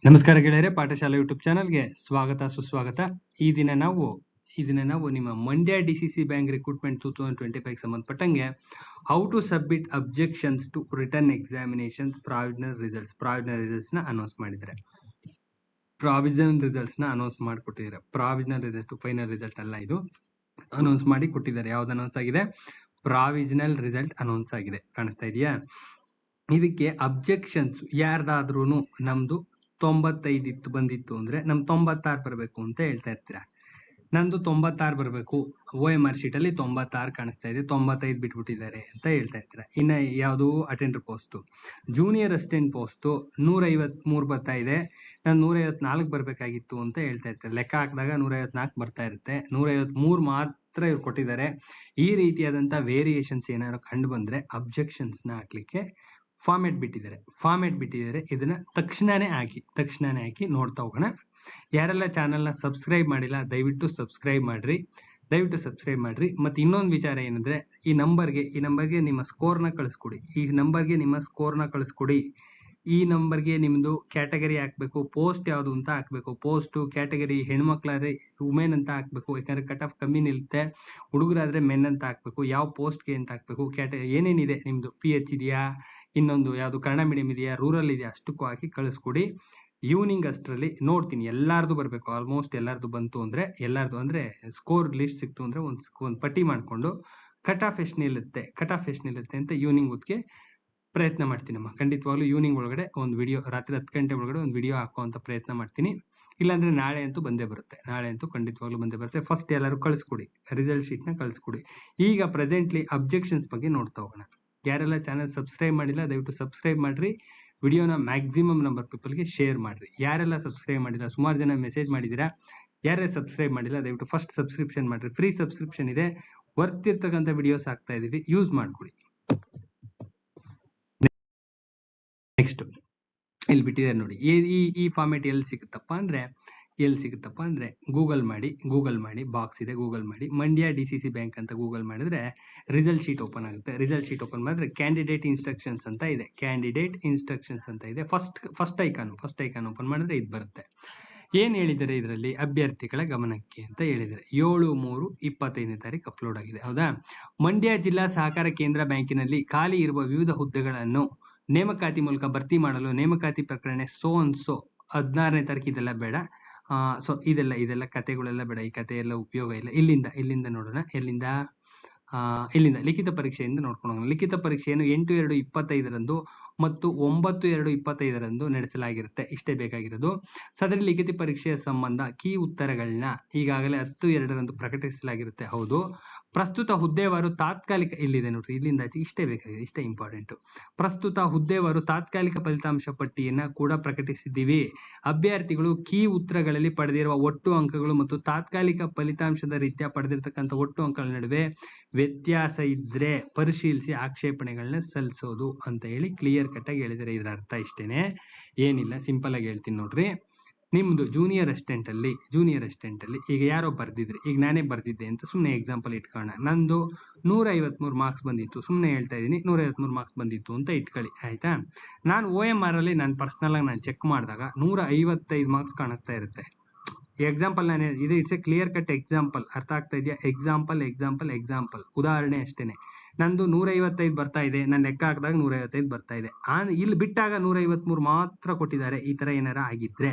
ನಮಸ್ಕಾರ ಗೆಳೆಯರೆ, ಪಾಠಶಾಲೆ ಯೂಟ್ಯೂಬ್ ಚಾನಲ್ಗೆ ಸ್ವಾಗತ ಸುಸ್ವಾಗತ. ಈ ದಿನ ನಾವು ನಿಮ್ಮ ಮಂಡ್ಯ ಡಿಸಿಸಿ ಬ್ಯಾಂಕ್ ರಿಕ್ರೂಟ್ಮೆಂಟ್ 2025 ಸಂಬಂಧಪಟ್ಟಂಗೆ how to submit objections to written examinations provisional results ನ ಅನೌನ್ಸ್ ಮಾಡಿದ್ದಾರೆ. ಪ್ರಾವಿಷನಲ್ ರಿಸಲ್ಟ್ಸ್ ನ ಅನೌನ್ಸ್ ಮಾಡಿಕೊಟ್ಟಿದ್ದಾರೆ. ಪ್ರಾವಿಷನಲ್ ರಿಸಲ್ಟ್ ಫೈನಲ್ ರಿಸಲ್ಟ್ ಅಲ್ಲ, ಇದು ಅನೌನ್ಸ್ ಮಾಡಿ ಕೊಟ್ಟಿದ್ದಾರೆ. ಯಾವ್ದು ಅನೌನ್ಸ್ ಆಗಿದೆ? ಪ್ರಾವಿಷನಲ್ ರಿಸಲ್ಟ್ ಅನೌನ್ಸ್ ಆಗಿದೆ. ಕಾಣಿಸ್ತಾ ಇದೆಯಾ? ಇದಕ್ಕೆ ಅಬ್ಜೆಕ್ಷನ್ಸ್ ಯಾರ್ದಾದ್ರೂ ನಮ್ದು 95 ಬಂದಿತ್ತು ಅಂದ್ರೆ ನಮ್ 96 ಬರಬೇಕು ಅಂತ ಹೇಳ್ತಾ ಇರ್ತೀರಾ. ನಂದು 96 ಬರಬೇಕು, OMR ಶೀಟ್ ಅಲ್ಲಿ 96 ಕಾಣಿಸ್ತಾ ಇದೆ, 95 ಬಿಟ್ಬಿಟ್ಟಿದ್ದಾರೆ ಅಂತ ಹೇಳ್ತಾ ಇರ್ತೀರಾ. ಇನ್ನ ಯಾವುದು attender post, junior assistant post 153 ಬರ್ತಾ ಇದೆ, ನಾನು 154 ಬರ್ಬೇಕಾಗಿತ್ತು ಅಂತ ಹೇಳ್ತಾ ಇರ್ತಾರೆ. ಲೆಕ್ಕ ಹಾಕಿದಾಗ 154 ಬರ್ತಾ ಇರುತ್ತೆ, 153 ಮಾತ್ರ ಇವ್ರು ಕೊಟ್ಟಿದ್ದಾರೆ. ಈ ರೀತಿಯಾದಂತ ವೇರಿಯೇಷನ್ಸ್ ಏನಾದ್ರು ಕಂಡು ಬಂದ್ರೆ ಅಬ್ಜೆಕ್ಷನ್ಸ್ ನ ಹಾಕ್ಲಿಕ್ಕೆ ಫಾರ್ಮೆಟ್ ಬಿಟ್ಟಿದ್ದಾರೆ. ಇದನ್ನ ತಕ್ಷಣನೇ ಹಾಕಿ ನೋಡ್ತಾ ಹೋಗೋಣ. ಯಾರೆಲ್ಲ ಚಾನೆಲ್ನ ಸಬ್ಸ್ಕ್ರೈಬ್ ಮಾಡಿಲ್ಲ ದಯವಿಟ್ಟು ಸಬ್ಸ್ಕ್ರೈಬ್ ಮಾಡ್ರಿ. ಮತ್ತೆ ಇನ್ನೊಂದು ವಿಚಾರ ಏನಂದ್ರೆ, ಈ ನಂಬರ್ಗೆ ನಿಮ್ಮ ಸ್ಕೋರ್ನ ಕಳಿಸ್ಕೊಡಿ. ಈ ನಂಬರ್ಗೆ ನಿಮ್ದು ಕ್ಯಾಟಗರಿ ಹಾಕ್ಬೇಕು, ಪೋಸ್ಟ್ ಯಾವುದು ಅಂತ ಹಾಕ್ಬೇಕು. ಪೋಸ್ಟ್ ಕ್ಯಾಟಗರಿ ಹೆಣ್ಮಕ್ಳಾದ್ರೆ ವುಮೆನ್ ಅಂತ ಹಾಕ್ಬೇಕು, ಯಾಕಂದ್ರೆ ಕಟ್ ಆಫ್ ಕಮ್ಮಿ ನಿಲ್ಲುತ್ತೆ. ಹುಡುಗರಾದ್ರೆ ಮೆನ್ ಅಂತ ಹಾಕ್ಬೇಕು. ಯಾವ ಪೋಸ್ಟ್ಗೆ ಅಂತ ಹಾಕ್ಬೇಕು, ಏನೇನಿದೆ ನಿಮ್ದು PH ಇದೆಯಾ, ಇನ್ನೊಂದು ಯಾವುದು ಕನ್ನಡ ಮೀಡಿಯಂ ಇದೆಯಾ, ರೂರಲ್ ಇದೆಯಾ, ಅಷ್ಟಕ್ಕೂ ಹಾಕಿ ಕಳಿಸ್ಕೊಡಿ. ಈವ್ನಿಂಗ್ ಅಷ್ಟರಲ್ಲಿ ನೋಡ್ತೀನಿ ಎಲ್ಲಾರ್ದು ಬರಬೇಕು. ಆಲ್ಮೋಸ್ಟ್ ಎಲ್ಲಾರ್ದು ಬಂತು ಅಂದ್ರೆ, ಸ್ಕೋರ್ ಲಿಸ್ಟ್ ಸಿಕ್ತು ಅಂದ್ರೆ ಒಂದು ಪಟ್ಟಿ ಮಾಡ್ಕೊಂಡು ಕಟ್ ಆಫ್ ಎಷ್ಟು ನಿಲ್ಲುತ್ತೆ ಅಂತ ಈವ್ನಿಂಗ್ ಹೊತ್ತಿಗೆ ಪ್ರಯತ್ನ ಮಾಡ್ತೀನಮ್ಮ. ಖಂಡಿತವಾಗ್ಲೂ ಈವ್ನಿಂಗ್ ಒಳಗಡೆ ಒಂದು ವಿಡಿಯೋ, ರಾತ್ರಿ 10 ಗಂಟೆ ಒಳಗಡೆ ಒಂದು ವಿಡಿಯೋ ಹಾಕುವಂತ ಪ್ರಯತ್ನ ಮಾಡ್ತೀನಿ. ಇಲ್ಲಾಂದ್ರೆ ನಾಳೆ ಅಂತೂ ಖಂಡಿತವಾಗ್ಲೂ ಬಂದೇ ಬರುತ್ತೆ. ಫಸ್ಟ್ ಎಲ್ಲರೂ ಕಳಿಸ್ಕೊಡಿ, ರಿಸಲ್ಟ್ ಶೀಟ್ ನ ಕಳಿಸ್ಕೊಡಿ. ಈಗ ಪ್ರೆಸೆಂಟ್ಲಿ ಅಬ್ಜೆಕ್ಷನ್ಸ್ ಬಗ್ಗೆ ನೋಡ್ತಾ ಹೋಗೋಣ. ಯಾರೆಲ್ಲ ಚಾನಲ್ ಸಬ್ಸ್ಕ್ರೈಬ್ ಮಾಡಿಲ್ಲ ದಯವಿಟ್ಟು ಸಬ್ಸ್ಕ್ರೈಬ್ ಮಾಡ್ರಿ. ವಿಡಿಯೋನ ಮ್ಯಾಕ್ಸಿಮಮ್ ನಂಬರ್ ಪೀಪಲ್ಗೆ ಶೇರ್ ಮಾಡ್ರಿ. ಯಾರೆಲ್ಲ ಸಬ್ಸ್ಕ್ರೈಬ್ ಮಾಡಿಲ್ಲ, ಸುಮಾರು ಜನ ಮೆಸೇಜ್ ಮಾಡಿದ್ದೀರಾ, ಯಾರ್ಯಾರು ಸಬ್ಸ್ಕ್ರೈಬ್ ಮಾಡಿಲ್ಲ ದಯವಿಟ್ಟು ಫಸ್ಟ್ ಸಬ್ಸ್ಕ್ರಿಪ್ಷನ್ ಮಾಡ್ರಿ. ಫ್ರೀ ಸಬ್ಸ್ಕ್ರಿಪ್ಷನ್ ಇದೆ, ವರ್ತ್ ಇರ್ತಕ್ಕಂಥ ವಿಡಿಯೋಸ್ ಹಾಕ್ತಾ ಇದೀವಿ, ಯೂಸ್ ಮಾಡ್ಕೊಳ್ಳಿ. ನೆಕ್ಸ್ಟ್ ಇಲ್ಲಿ ಬಿಟ್ಟಿದ್ದಾರೆ ನೋಡಿ. ಈ ಫಾರ್ಮೆಟ್ ಎಲ್ಲಿ ಸಿಗುತ್ತಪ್ಪ ಅಂದ್ರೆ ಗೂಗಲ್ ಮಾಡಿ, ಬಾಕ್ಸ್ ಇದೆ, ಗೂಗಲ್ ಮಾಡಿ ಮಂಡ್ಯ DCC ಬ್ಯಾಂಕ್ ಅಂತ ಗೂಗಲ್ ಮಾಡಿದ್ರೆ ರಿಸಲ್ಟ್ ಶೀಟ್ ಓಪನ್ ಆಗುತ್ತೆ. ರಿಸಲ್ಟ್ ಶೀಟ್ ಓಪನ್ ಮಾಡಿದ್ರೆ ಕ್ಯಾಂಡಿಡೇಟ್ ಇನ್ಸ್ಟ್ರಕ್ಷನ್ಸ್ ಅಂತ ಇದೆ. ಫಸ್ಟ್ ಐಕಾನ್ ಓಪನ್ ಮಾಡಿದ್ರೆ ಇದು ಬರುತ್ತೆ. ಏನ್ ಹೇಳಿದ್ದಾರೆ ಇದರಲ್ಲಿ? ಅಭ್ಯರ್ಥಿಗಳ ಗಮನಕ್ಕೆ ಅಂತ ಹೇಳಿದ್ದಾರೆ. 7/3/25 ಅಪ್ಲೋಡ್ ಆಗಿದೆ. ಹೌದಾ? ಮಂಡ್ಯ ಜಿಲ್ಲಾ ಸಹಕಾರ ಕೇಂದ್ರ ಬ್ಯಾಂಕಿನಲ್ಲಿ ಖಾಲಿ ಇರುವ ವಿವಿಧ ಹುದ್ದೆಗಳನ್ನು ನೇಮಕಾತಿ ಮೂಲಕ ಭರ್ತಿ ಮಾಡಲು ನೇಮಕಾತಿ ಪ್ರಕರಣ ಸೋ 16ನೇ ತಾರೀಕು. ಇದೆಲ್ಲ ಬೇಡ, ಇದೆಲ್ಲ ಕತೆಗಳೆಲ್ಲ ಬೇಡ, ಈ ಕತೆ ಎಲ್ಲ ಉಪಯೋಗ ಇಲ್ಲ. ಇಲ್ಲಿಂದ ನೋಡೋಣ. ಇಲ್ಲಿಂದ ಲಿಖಿತ ಪರೀಕ್ಷೆಯಿಂದ ನೋಡ್ಕೊಂಡು ಹೋಗೋಣ. ಲಿಖಿತ ಪರೀಕ್ಷೆಯನ್ನು 8/2/25 ಮತ್ತು 9/2/25 ನಡೆಸಲಾಗಿರುತ್ತೆ. ಇಷ್ಟೇ ಬೇಕಾಗಿರೋದು. ಸದರಿ ಲಿಖಿತ ಪರೀಕ್ಷೆಯ ಸಂಬಂಧ ಕೀ ಉತ್ತರಗಳನ್ನ ಈಗಾಗಲೇ 10/2 ಪ್ರಕಟಿಸಲಾಗಿರುತ್ತೆ. ಹೌದು. ಪ್ರಸ್ತುತ ಹುದ್ದೆವಾರು ತಾತ್ಕಾಲಿಕ, ಇಲ್ಲಿದೆ ನೋಡ್ರಿ, ಇಲ್ಲಿಂದ ಇಷ್ಟೇ ಬೇಕಾಗಿದೆ, ಇಷ್ಟೇ ಇಂಪಾರ್ಟೆಂಟ್. ಪ್ರಸ್ತುತ ಹುದ್ದೆವಾರು ತಾತ್ಕಾಲಿಕ ಫಲಿತಾಂಶ ಪಟ್ಟಿಯನ್ನ ಕೂಡ ಪ್ರಕಟಿಸಿದ್ದೀವಿ. ಅಭ್ಯರ್ಥಿಗಳು ಕೀ ಉತ್ತರಗಳಲ್ಲಿ ಪಡೆದಿರುವ ಒಟ್ಟು ಅಂಕಗಳು ಮತ್ತು ತಾತ್ಕಾಲಿಕ ಫಲಿತಾಂಶದ ರೀತ್ಯ ಪಡೆದಿರ್ತಕ್ಕಂಥ ಒಟ್ಟು ಅಂಕಗಳ ನಡುವೆ ವ್ಯತ್ಯಾಸ ಇದ್ರೆ ಪರಿಶೀಲಿಸಿ ಆಕ್ಷೇಪಣೆಗಳನ್ನ ಸಲ್ಲಿಸೋದು ಅಂತ ಹೇಳಿ ಕ್ಲಿಯರ್ ಕಟ್ ಆಗಿ ಹೇಳಿದರೆ. ಇದರ ಅರ್ಥ ಇಷ್ಟೇನೆ, ಏನಿಲ್ಲ, ಸಿಂಪಲ್ ಆಗಿ ಹೇಳ್ತೀನಿ ನೋಡ್ರಿ. ನಿಮ್ದು ಜೂನಿಯರ್ ಅಸಿಸ್ಟೆಂಟ್ ಅಲ್ಲಿ ಈಗ ಯಾರೋ ಬರ್ದಿದ್ರಿ, ಈಗ ನಾನೇ ಬರ್ದಿದ್ದೆ ಅಂತ ಸುಮ್ಮನೆ ಎಕ್ಸಾಂಪಲ್ ಇಟ್ಕೊಳ್ಳೋಣ. ನಂದು 153 ಮಾರ್ಕ್ಸ್ ಬಂದಿತ್ತು, ಸುಮ್ಮನೆ ಹೇಳ್ತಾ ಇದೀನಿ, 153 ಮಾರ್ಕ್ಸ್ ಬಂದಿತ್ತು ಅಂತ ಇಟ್ಕೊಳ್ಳಿ. ಆಯ್ತಾ? ನಾನು OMR ಅಲ್ಲಿ ನಾನು ಪರ್ಸನಲ್ ಆಗಿ ನಾನು ಚೆಕ್ ಮಾಡಿದಾಗ 155 ಮಾರ್ಕ್ಸ್ ಕಾಣಿಸ್ತಾ ಇರುತ್ತೆ. ಎಕ್ಸಾಂಪಲ್ ಇದು it's A clear cut example. ಅರ್ಥ ಆಗ್ತಾ ಇದೆಯಾ? ಎಕ್ಸಾಂಪಲ್ ಉದಾಹರಣೆ ಅಷ್ಟೇನೆ. ನಂದು 155 ಬರ್ತಾ ಇದೆ, ನಾನು ಲೆಕ್ಕ ಹಾಕಿದಾಗ 155 ಬರ್ತಾ ಇದೆ. ಇಲ್ಲಿ ಬಿಟ್ಟಾಗ 153 ಮಾತ್ರ ಕೊಟ್ಟಿದ್ದಾರೆ. ಈ ತರ ಏನಾರ ಆಗಿದ್ರೆ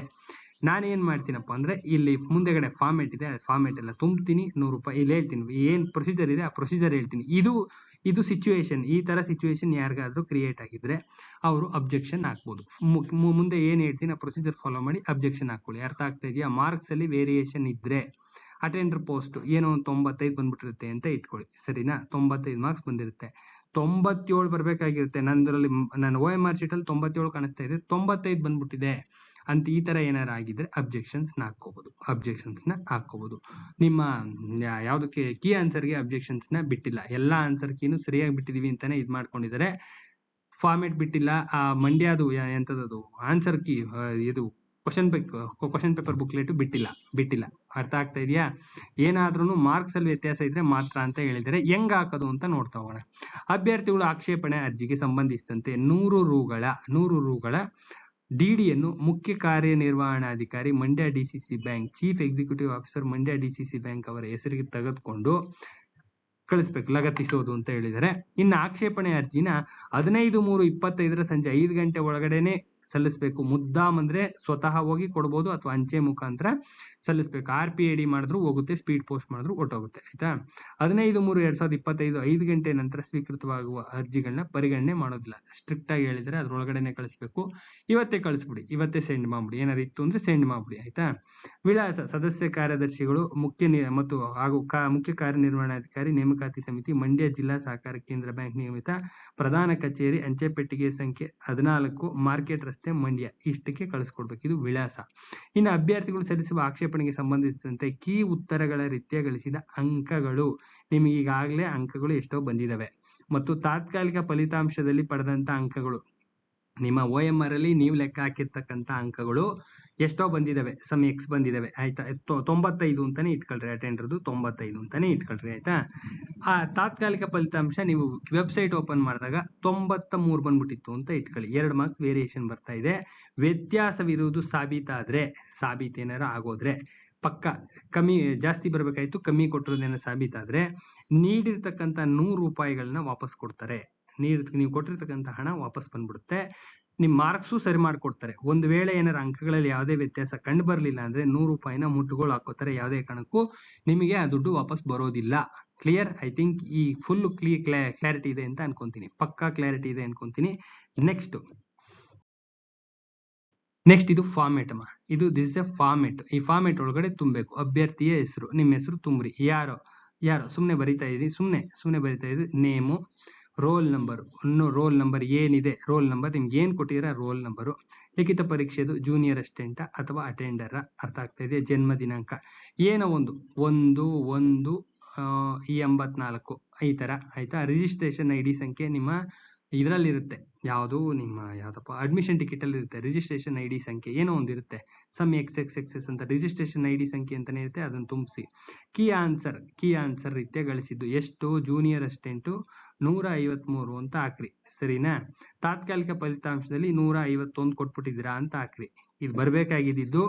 ನಾನೇನ್ ಮಾಡ್ತೀನಪ್ಪ ಅಂದ್ರೆ, ಇಲ್ಲಿ ಮುಂದೆಗಡೆ ಫಾರ್ಮೆಟ್ ಇದೆ, ಫಾರ್ಮೆಟ್ ಎಲ್ಲ ತುಂಬ್ತೀನಿ. 100 ರೂಪಾಯಿ ಇಲ್ಲಿ ಹೇಳ್ತೀನಿ, ಏನ್ ಪ್ರೊಸೀಜರ್ ಇದೆ ಆ ಪ್ರೊಸೀಜರ್ ಹೇಳ್ತೀನಿ. ಇದು ಸಿಚುವೇಶನ್, ಈ ತರ ಸಿಚುವೇಶನ್ ಯಾರಿಗಾದ್ರೂ ಕ್ರಿಯೇಟ್ ಆಗಿದ್ರೆ ಅವರು ಅಬ್ಜೆಕ್ಷನ್ ಹಾಕ್ಬೋದು. ಮುಂದೆ ಏನ್ ಹೇಳ್ತೀನಿ ಆ ಪ್ರೊಸೀಜರ್ ಫಾಲೋ ಮಾಡಿ ಅಬ್ಜೆಕ್ಷನ್ ಹಾಕೊಳ್ಳಿ. ಅರ್ಥ ಆಗ್ತಾ ಇದೆಯಾ? ಮಾರ್ಕ್ಸ್ ಅಲ್ಲಿ ವೇರಿಯೇಷನ್ ಇದ್ರೆ, ಅಟೆಂಡರ್ ಪೋಸ್ಟ್ ಏನೋ 95 ಬಂದ್ಬಿಟ್ಟಿರುತ್ತೆ ಅಂತ ಇಟ್ಕೊಳ್ಳಿ, ಸರಿನಾ? 95 ಮಾರ್ಕ್ಸ್ ಬಂದಿರುತ್ತೆ, 97 ಬರ್ಬೇಕಾಗಿರುತ್ತೆ. ನನ್ನ OMR ಶೀಟ್ ಅಲ್ಲಿ 97 ಕಾಣಿಸ್ತಾ ಇದೆ, 95 ಬಂದ್ಬಿಟ್ಟಿದೆ ಅಂತ ಈ ತರ ಏನಾರ ಆಗಿದ್ರೆ ಅಬ್ಜೆಕ್ಷನ್ಸ್ ನ ಹಾಕೋಬಹುದು. ನಿಮ್ಮ ಯಾವ್ದಕ್ಕೆ ಕೀ ಆನ್ಸರ್ಗೆ ಅಬ್ಜೆಕ್ಷನ್ಸ್ ನ ಬಿಟ್ಟಿಲ್ಲ, ಎಲ್ಲಾ ಆನ್ಸರ್ ಕೀನು ಸರಿಯಾಗಿ ಬಿಟ್ಟಿದೀವಿ ಅಂತಾನೆ ಇದ್ ಮಾಡ್ಕೊಂಡಿದ್ದಾರೆ. ಫಾರ್ಮೆಟ್ ಬಿಟ್ಟಿಲ್ಲ. ಆ ಮಂಡ್ಯದು ಎಂತದದು ಆನ್ಸರ್ ಕೀ, ಇದು ಕ್ವಶನ್ ಪೇಪರ್ ಬುಕ್ಲೆಟ್ ಬಿಟ್ಟಿಲ್ಲ. ಅರ್ಥ ಆಗ್ತಾ ಇದೆಯಾ? ಏನಾದ್ರೂ ಮಾರ್ಕ್ಸ್ ಅಲ್ಲಿ ವ್ಯತ್ಯಾಸ ಇದ್ರೆ ಮಾತ್ರ ಅಂತ ಹೇಳಿದರೆ. ಹೆಂಗ್ ಹಾಕೋದು ಅಂತ ನೋಡ್ತಾ ಹೋಗೋಣ. ಅಭ್ಯರ್ಥಿಗಳು ಆಕ್ಷೇಪಣೆ ಅರ್ಜಿಗೆ ಸಂಬಂಧಿಸಿದಂತೆ 100 ರೂಗಳ ಡಿಡಿಯನ್ನು ಮುಖ್ಯ ಕಾರ್ಯನಿರ್ವಹಣಾಧಿಕಾರಿ Mandya DCC bank chief executive officer Mandya DCC bank ಅವರ ಹೆಸರಿಗೆ ತೆಗೆದುಕೊಂಡು ಕಳಿಸ್ಬೇಕು, ಲಗತ್ತಿಸೋದು ಅಂತ ಹೇಳಿದರೆ. ಇನ್ನು ಆಕ್ಷೇಪಣೆ ಅರ್ಜಿನ 15/3/25 ಸಂಜೆ 5 ಗಂಟೆ ಒಳಗಡೆನೆ ಸಲ್ಲಿಸಬೇಕು. ಮುದ್ದಾಮ್ ಅಂದ್ರೆ ಸ್ವತಃ ಹೋಗಿ ಕೊಡ್ಬೋದು ಅಥವಾ ಅಂಚೆ ಮುಖಾಂತರ ಸಲ್ಲಿಸಬೇಕು. RPID ಮಾಡಿದ್ರು ಹೋಗುತ್ತೆ, ಸ್ಪೀಡ್ ಪೋಸ್ಟ್ ಮಾಡಿದ್ರು ಹೊಟ್ಟೋಗುತ್ತೆ. ಆಯ್ತಾ. 15/3/2025 5 ಗಂಟೆ ನಂತರ ಸ್ವೀಕೃತವಾಗುವ ಅರ್ಜಿಗಳನ್ನ ಪರಿಗಣನೆ ಮಾಡೋದಿಲ್ಲ. ಸ್ಟ್ರಿಕ್ಟ್ ಆಗಿ ಹೇಳಿದ್ರೆ ಅದ್ರೊಳಗಡೆನೆ ಕಳಿಸ್ಬೇಕು. ಇವತ್ತೇ ಕಳಿಸ್ಬಿಡಿ, ಇವತ್ತೇ ಸೆಂಡ್ ಮಾಡ್ಬಿಡಿ. ಏನಾರು ಇತ್ತು ಅಂದ್ರೆ ಸೆಂಡ್ ಮಾಡ್ಬಿಡಿ. ಆಯ್ತಾ. ವಿಳಾಸ ಸದಸ್ಯ ಕಾರ್ಯದರ್ಶಿಗಳು ಮತ್ತು ಮುಖ್ಯ ಕಾರ್ಯನಿರ್ವಹಣಾಧಿಕಾರಿ ನೇಮಕಾತಿ ಸಮಿತಿ ಮಂಡ್ಯ ಜಿಲ್ಲಾ ಸಹಕಾರ ಕೇಂದ್ರ ಬ್ಯಾಂಕ್ ನಿಯಮಿತ ಪ್ರಧಾನ ಕಚೇರಿ ಅಂಚೆ ಪೆಟ್ಟಿಗೆ ಸಂಖ್ಯೆ 14 ಮಾರ್ಕೆಟ್ ರಸ್ತೆ ಮಂಡ್ಯ ಇಷ್ಟಕ್ಕೆ ಕಳಿಸ್ಕೊಡ್ಬೇಕು. ಇದು ವಿಳಾಸ. ಇನ್ನು ಅಭ್ಯರ್ಥಿಗಳು ಸಲ್ಲಿಸುವ ಆಕ್ಷೇಪಣೆಗೆ ಸಂಬಂಧಿಸಿದಂತೆ ಕೀ ಉತ್ತರಗಳ ರೀತ್ಯ ಗಳಿಸಿದ ಅಂಕಗಳು, ನಿಮಗೆ ಈಗಾಗಲೇ ಅಂಕಗಳು ಎಷ್ಟೋ ಬಂದಿದಾವೆ ಮತ್ತು ತಾತ್ಕಾಲಿಕ ಫಲಿತಾಂಶದಲ್ಲಿ ಪಡೆದಂತ ಅಂಕಗಳು, ನಿಮ್ಮ OMR ಅಲ್ಲಿ ನೀವು ಲೆಕ್ಕ ಹಾಕಿರ್ತಕ್ಕಂಥ ಅಂಕಗಳು ಎಷ್ಟೋ ಬಂದಿದಾವೆ, ಸಮ್ ಎಕ್ಸ್ ಬಂದಿದಾವೆ. ಆಯ್ತಾ. 95 ಅಂತಾನೆ ಇಟ್ಕೊಳ್ರಿ, ಅಟೆಂಡರ್ದು 95 ಅಂತಾನೆ ಇಟ್ಕೊಳ್ರಿ. ಆಯ್ತಾ. ಆ ತಾತ್ಕಾಲಿಕ ಫಲಿತಾಂಶ ನೀವು ವೆಬ್ಸೈಟ್ ಓಪನ್ ಮಾಡಿದಾಗ 93 ಬಂದ್ಬಿಟ್ಟಿತ್ತು ಅಂತ ಇಟ್ಕೊಳ್ಳಿ. 2 ಮಾರ್ಕ್ಸ್ ವೇರಿಯೇಷನ್ ಬರ್ತಾ ಇದೆ. ವ್ಯತ್ಯಾಸವಿರುವುದು ಸಾಬೀತೇನಾರ ಆಗೋದ್ರೆ, ಪಕ್ಕ ಕಮ್ಮಿ ಜಾಸ್ತಿ ಬರ್ಬೇಕಾಯ್ತು, ಕಮ್ಮಿ ಕೊಟ್ಟಿರೋದೇನೋ ಸಾಬೀತಾದ್ರೆ ನೀಡಿರ್ತಕ್ಕಂಥ 100 ರೂಪಾಯಿಗಳನ್ನ ವಾಪಸ್ ಕೊಡ್ತಾರೆ. ನೀವು ಕೊಟ್ಟಿರ್ತಕ್ಕಂಥ ಹಣ ವಾಪಸ್ ಬಂದ್ಬಿಡುತ್ತೆ. ನಿಮ್ ಮಾರ್ಕ್ಸು ಸರಿ ಮಾಡ್ಕೊಡ್ತಾರೆ. ಒಂದು ವೇಳೆ ಏನಾರ ಅಂಕಗಳಲ್ಲಿ ಯಾವುದೇ ವ್ಯತ್ಯಾಸ ಕಂಡು ಬರ್ಲಿಲ್ಲ ಅಂದ್ರೆ 100 ರೂಪಾಯಿನ ಮುಟ್ಟುಗೋಲು ಹಾಕೋತಾರೆ. ಯಾವುದೇ ಕಾರಣಕ್ಕೂ ನಿಮಗೆ ಆ ದುಡ್ಡು ವಾಪಸ್ ಬರೋದಿಲ್ಲ. ಕ್ಲಿಯರ್. ಐ ಥಿಂಕ್ ಈ ಫುಲ್ ಕ್ಲಾರಿಟಿ ಇದೆ ಅಂತ ಅನ್ಕೊಂತೀನಿ, ಪಕ್ಕಾ ಕ್ಲಾರಿಟಿ ಇದೆ ಅನ್ಕೊಂತೀನಿ. ನೆಕ್ಸ್ಟ್ ಇದು ಫಾರ್ಮೆಟ್ ಅಮ್ಮ. This is A format. ಈ ಫಾರ್ಮೆಟ್ ಒಳಗಡೆ ತುಂಬಬೇಕು. ಅಭ್ಯರ್ಥಿಯ ಹೆಸರು, ನಿಮ್ಮ ಹೆಸರು ತುಂಬ್ರಿ. ಯಾರೋ ಸುಮ್ನೆ ಬರಿತಾ ಇದೀನಿ, ಸುಮ್ನೆ ಬರಿತಾ ಇದ್ರಿ. ನೇಮು, ರೋಲ್ ನಂಬರ್ ಏನಿದೆ, ರೋಲ್ ನಂಬರ್ ನಿಮ್ಗೆ ಏನ್ ಕೊಟ್ಟಿದ್ದೀರಾ ರೋಲ್ ನಂಬರು. ಲಿಖಿತ ಪರೀಕ್ಷೆದು ಜೂನಿಯರ್ ಅಸಿಸ್ಟೆಂಟ್ ಅಥವಾ ಅಟೆಂಡರ್, ಅರ್ಥ ಆಗ್ತಾ ಇದೆ. ಜನ್ಮ ದಿನಾಂಕ ಏನೋ ಒಂದು 1/1/84 ಈ ತರ. ಆಯ್ತಾ. ರಿಜಿಸ್ಟ್ರೇಷನ್ ID ಸಂಖ್ಯೆ ನಿಮ್ಮ ಇದರಲ್ಲಿರುತ್ತೆ, ಯಾವುದು ನಿಮ್ಮ ಯಾವ್ದಪ್ಪ ಅಡ್ಮಿಷನ್ ಟಿಕೆಟ್ ಅಲ್ಲಿ ಇರುತ್ತೆ. ರಿಜಿಸ್ಟ್ರೇಷನ್ ID ಸಂಖ್ಯೆ ಏನೋ ಒಂದಿರುತ್ತೆ, ಸಮ್ XXXS ಅಂತ ರಿಜಿಸ್ಟ್ರೇಷನ್ ID ಸಂಖ್ಯೆ ಅಂತಾನೆ ಇರುತ್ತೆ, ಅದನ್ನ ತುಂಬಿಸಿ. ಕೀ ಆನ್ಸರ್ ರೀತ್ಯ ಗಳಿಸಿದ್ದು ಎಷ್ಟು, ಜೂನಿಯರ್ ಅಸಿಸ್ಟೆಂಟ್ 153 ಅಂತ ಹಾಕ್ರಿ. ಸರಿನಾ. ತಾತ್ಕಾಲಿಕ ಫಲಿತಾಂಶದಲ್ಲಿ 151 ಕೊಟ್ಬಿಟ್ಟಿದ್ದೀರಾ ಅಂತ ಹಾಕ್ರಿ. ಇದು ಬರ್ಬೇಕಾಗಿದ್ದು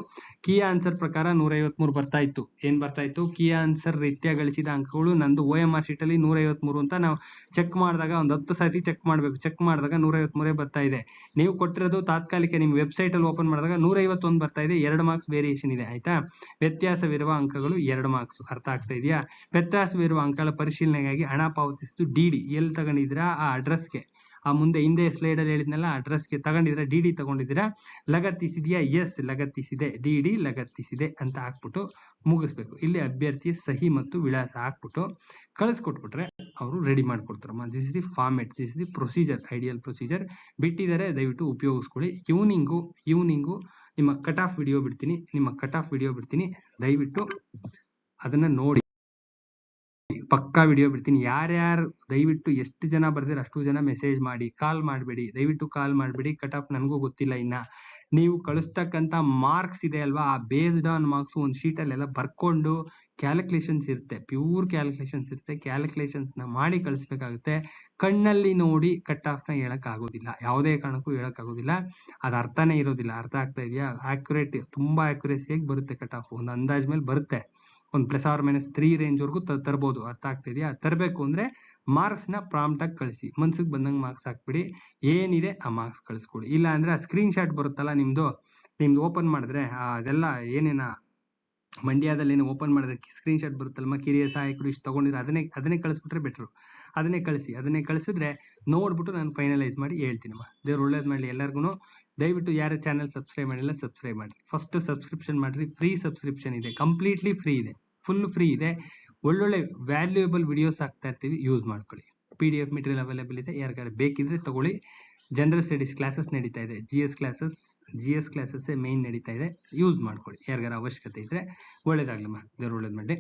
ಕೀ ಆನ್ಸರ್ ಪ್ರಕಾರ 153 ಬರ್ತಾ ಇತ್ತು. ಏನ್ ಬರ್ತಾ ಇತ್ತು, ಕೀ ಆನ್ಸರ್ ರೀತ್ಯ ಗಳಿಸಿದ ಅಂಕಗಳು ನಂದು OMR ಶೀಟ್ ಅಲ್ಲಿ 153 ಅಂತ ನಾವು ಚೆಕ್ ಮಾಡಿದಾಗ ಒಂದು 10 ಸತಿ ಚೆಕ್ ಮಾಡ್ಬೇಕು. ಚೆಕ್ ಮಾಡಿದಾಗ 153 ಬರ್ತಾ ಇದೆ. ನೀವು ಕೊಟ್ಟಿರೋದು ತಾತ್ಕಾಲಿಕ ನಿಮ್ ವೆಬ್ಸೈಟ್ ಅಲ್ಲಿ ಓಪನ್ ಮಾಡಿದಾಗ 151 ಬರ್ತಾ ಇದೆ. 2 ಮಾರ್ಕ್ಸ್ ವೇರಿಯೇಷನ್ ಇದೆ. ಆಯ್ತಾ. ವ್ಯತ್ಯಾಸವಿರುವ ಅಂಕಗಳು 2 ಮಾರ್ಕ್ಸ್. ಅರ್ಥ ಆಗ್ತಾ ಇದೆಯಾ. ವ್ಯತ್ಯಾಸವಿರುವ ಅಂಕಗಳ ಪರಿಶೀಲನೆಗಾಗಿ ಹಣ ಪಾವತಿಸಿದ್ದು DD ಎಲ್ಲಿ ತಗೊಂಡಿದ್ದೀರಾ ಆ ಅಡ್ರೆಸ್ಗೆ, ಆ ಮುಂದೆ ಹಿಂದೆ ಸ್ಲೈಡ್ ಅಲ್ಲಿ ಹೇಳಿದ್ನಲ್ಲ ಅಡ್ರೆಸ್ಗೆ ತಗೊಂಡಿದ್ದೀರಾ, DD ತಗೊಂಡಿದ್ದೀರಾ. ಲಗತ್ತಿಸಿದ್ಯಾ, ಎಸ್ ಲಗತ್ತಿಸಿದೆ, DD ಲಗತ್ತಿಸಿದೆ ಅಂತ ಹಾಕ್ಬಿಟ್ಟು ಮುಗಿಸ್ಬೇಕು. ಇಲ್ಲಿ ಅಭ್ಯರ್ಥಿ ಸಹಿ ಮತ್ತು ವಿಳಾಸ ಹಾಕ್ಬಿಟ್ಟು ಕಳಿಸ್ಕೊಟ್ಬಿಟ್ರೆ ಅವರು ರೆಡಿ ಮಾಡ್ಕೊಡ್ತಾರಮ್ಮ. This is the format, this is the procedure, ideal procedure. ಬಿಟ್ಟಿದ್ದಾರೆ, ದಯವಿಟ್ಟು ಉಪಯೋಗಿಸ್ಕೊಳ್ಳಿ. ಈವ್ನಿಂಗು ನಿಮ್ಮ ಕಟ್ ಆಫ್ ವಿಡಿಯೋ ಬಿಡ್ತೀನಿ, ದಯವಿಟ್ಟು ಅದನ್ನ ನೋಡಿ. ಪಕ್ಕಾ ವಿಡಿಯೋ ಬಿಡ್ತೀನಿ. ಯಾರ್ಯಾರು ದಯವಿಟ್ಟು ಎಷ್ಟು ಜನ ಬರ್ದಿರ ಅಷ್ಟು ಜನ ಮೆಸೇಜ್ ಮಾಡಿ, ಕಾಲ್ ಮಾಡಬೇಡಿ. ದಯವಿಟ್ಟು ಕಾಲ್ ಮಾಡಬೇಡಿ. ಕಟ್ ಆಫ್ ನನಗೂ ಗೊತ್ತಿಲ್ಲ ಇನ್ನ. ನೀವು ಕಳಿಸ್ತಕ್ಕಂಥ ಮಾರ್ಕ್ಸ್ ಇದೆ ಅಲ್ವಾ, ಆ ಬೇಸ್ಡ್ ಆನ್ ಮಾರ್ಕ್ಸ್ ಒಂದು ಶೀಟ್ ಅಲ್ಲೆಲ್ಲ ಬರ್ಕೊಂಡು ಕ್ಯಾಲ್ಕುಲೇಷನ್ಸ್ ಇರುತ್ತೆ, ಪ್ಯೂರ್ ಕ್ಯಾಲ್ಕುಲೇಷನ್ಸ್ ಇರುತ್ತೆ. ಕ್ಯಾಲ್ಕುಲೇಷನ್ಸ್ ನ ಮಾಡಿ ಕಳಿಸ್ಬೇಕಾಗುತ್ತೆ. ಕಣ್ಣಲ್ಲಿ ನೋಡಿ ಕಟ್ ಆಫ್ ನ ಹೇಳಕ್ ಆಗೋದಿಲ್ಲ, ಯಾವುದೇ ಕಾರಣಕ್ಕೂ ಹೇಳಕ್ ಆಗೋದಿಲ್ಲ. ಅದ್ ಅರ್ಥನೇ ಇರೋದಿಲ್ಲ. ಅರ್ಥ ಆಗ್ತಾ ಇದೆಯಾ. ತುಂಬಾ ಆಕ್ಯುರೇಸಿಯಾಗಿ ಬರುತ್ತೆ ಕಟ್ ಆಫ್, ಒಂದು ಅಂದಾಜ್ ಮೇಲೆ ಬರುತ್ತೆ. ಒಂದು +or-3 ರೇಂಜ್ ವರ್ಗೂ ತರಬಹುದು. ಅರ್ಥ ಆಗ್ತಾ ಇದೆಯಾ. ತರಬೇಕು ಅಂದ್ರೆ ಮಾರ್ಕ್ಸ್ ನ ಪ್ರಾಂಪ್ಟ್ ಆಗಿ ಕಳಿಸಿ, ಮನ್ಸಿಗೆ ಬಂದಂಗೆ ಮಾರ್ಕ್ಸ್ ಹಾಕ್ಬಿಡಿ. ಏನಿದೆ ಆ ಮಾರ್ಕ್ಸ್ ಕಳಿಸ್ಕೊಡಿ. ಇಲ್ಲ ಅಂದ್ರೆ ಆ ಸ್ಕ್ರೀನ್ ಶಾಟ್ ಬರುತ್ತಲ್ಲ ನಿಮ್ದು ಓಪನ್ ಮಾಡಿದ್ರೆ ಅದೆಲ್ಲ ಏನೇನ ಮಂಡ್ಯದಲ್ಲಿ ಏನು ಓಪನ್ ಮಾಡಿದ್ರೆ ಸ್ಕ್ರೀನ್ ಶಾಟ್ ಬರುತ್ತಲ್ಲ, ಕಿರಿಯ ಸಹಾಯಕರು ಇಷ್ಟು ತಗೊಂಡಿದ್ರೆ ಅದನ್ನೇ ಕಳಿಸ್ಬಿಟ್ರೆ ಬೆಟ್ರು. ಅದನ್ನೇ ಕಳಿಸಿದ್ರೆ ನೋಡ್ಬಿಟ್ಟು ನಾನು ಫೈನಲೈಸ್ ಮಾಡಿ ಹೇಳ್ತೀನಮ್ಮ. ದೇವ್ರು ಒಳ್ಳೇದ್ ಮಾಡ್ಲಿ ಎಲ್ಲರಿಗೂ. ದಯವಿಟ್ಟು ಯಾರು ಚಾನಲ್ ಸಬ್ಸ್ಕ್ರೈಬ್ ಮಾಡಿಲ್ಲ ಸಬ್ಸ್ಕ್ರೈಬ್ ಮಾಡಿ. ಫಸ್ಟ್ ಸಬ್ಸ್ಕ್ರಿಪ್ಷನ್ ಮಾಡ್ರಿ. ಫ್ರೀ ಸಬ್ಸ್ಕ್ರಿಪ್ಷನ್ ಇದೆ, ಕಂಪ್ಲೀಟ್ಲಿ ಫ್ರೀ ಇದೆ, ಫುಲ್ ಫ್ರೀ ಇದೆ. ಒಳ್ಳೊಳ್ಳೆ ವ್ಯಾಲ್ಯೂಯಬಲ್ ವಿಡಿಯೋಸ್ ಹಾಕ್ತಾ ಇರ್ತೀವಿ, ಯೂಸ್ ಮಾಡ್ಕೊಳ್ಳಿ. PDF ಮೆಟೀರಿಯಲ್ ಅವೈಲೇಬಲ್ ಇದೆ, ಯಾರಿಗಾರು ಬೇಕಿದ್ರೆ ತಗೊಳ್ಳಿ. ಜನರಲ್ ಸ್ಟಡೀಸ್ ಕ್ಲಾಸಸ್ ನಡೀತಾ ಇದೆ, GS ಕ್ಲಾಸಸ್ ಮೇನ್ ನಡೀತಾ ಇದೆ, ಯೂಸ್ ಮಾಡ್ಕೊಳ್ಳಿ. ಯಾರಿಗಾರ ಅವಶ್ಯಕತೆ ಇದ್ರೆ. ಒಳ್ಳೇದಾಗ್ಲಮ್ಮ, ದೇವ್ರು ಒಳ್ಳೇದ್ ಮಾಡಿ.